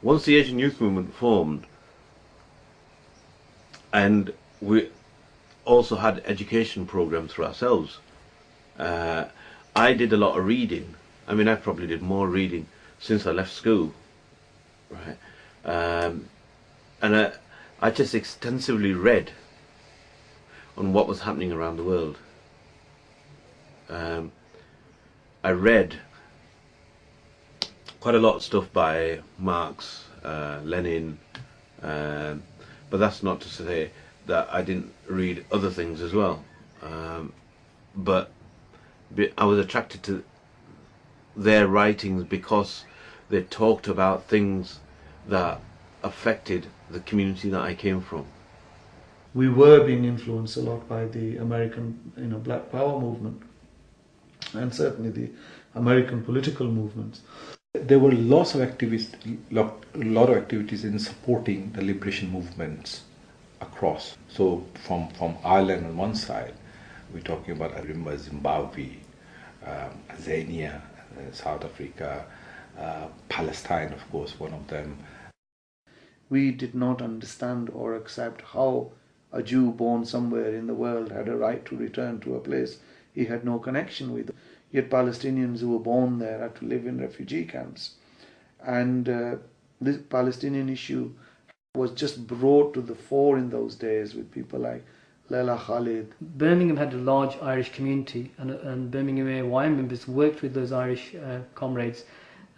Once the Asian Youth Movement formed, and we also had education programs for ourselves, I did a lot of reading. I mean, I probably did more reading since I left school, right? And I just extensively read on what was happening around the world. I read quite a lot of stuff by Marx, Lenin, but that's not to say that I didn't read other things as well. But I was attracted to their writings because they talked about things that affected the community that I came from. We were being influenced a lot by the American, Black Power movement, and certainly the American political movements. There were lots of activities, lot of activities in supporting the liberation movements across. So from Ireland on one side, we're talking about, I remember, Zimbabwe, Tanzania, South Africa, Palestine, of course, one of them. We did not understand or accept how a Jew born somewhere in the world had a right to return to a place he had no connection with. Yet Palestinians who were born there had to live in refugee camps. And this Palestinian issue was just brought to the fore in those days with people like Leila Khalid. Birmingham had a large Irish community, and Birmingham AYM members worked with those Irish comrades,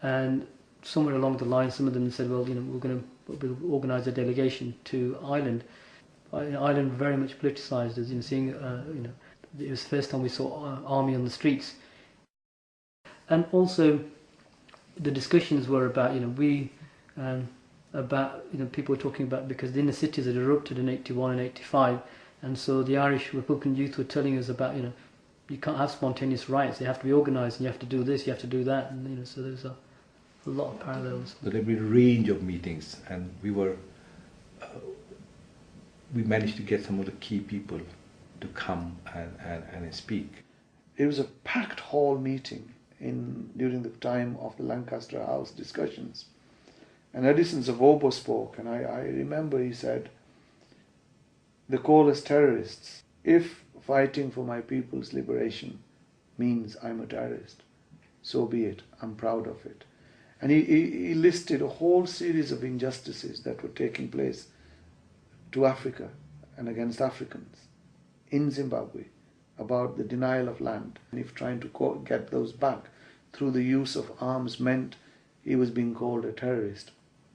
and somewhere along the line some of them said, well, we'll organise a delegation to Ireland. Ireland very much politicised, as seeing, it was the first time we saw army on the streets. And also the discussions were about, people were talking about, because the inner cities had erupted in 81 and 85, and so the Irish Republican youth were telling us about, you can't have spontaneous riots, they have to be organised, and you have to do this, you have to do that, and so there's a lot of parallels. There have been a range of meetings, and we managed to get some of the key people to come and speak. It was a packed hall meeting during the time of the Lancaster House discussions. And Edison Zavobo spoke, and I remember he said, "They call us terrorists. If fighting for my people's liberation means I'm a terrorist, so be it. I'm proud of it." And he listed a whole series of injustices that were taking place to Africa and against Africans in Zimbabwe, about the denial of land. And if trying to get those back through the use of arms meant he was being called a terrorist,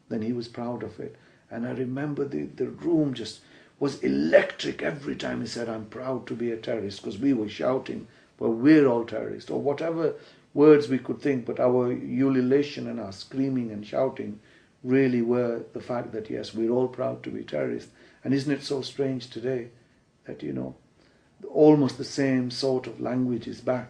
then he was proud of it. And I remember the room just was electric every time he said, "I'm proud to be a terrorist," because we were shouting, "Well, we're all terrorists," or whatever words we could think, but our ululation and our screaming and shouting really were the fact that, yes, we're all proud to be terrorists. And isn't it so strange today that, almost the same sort of language is back?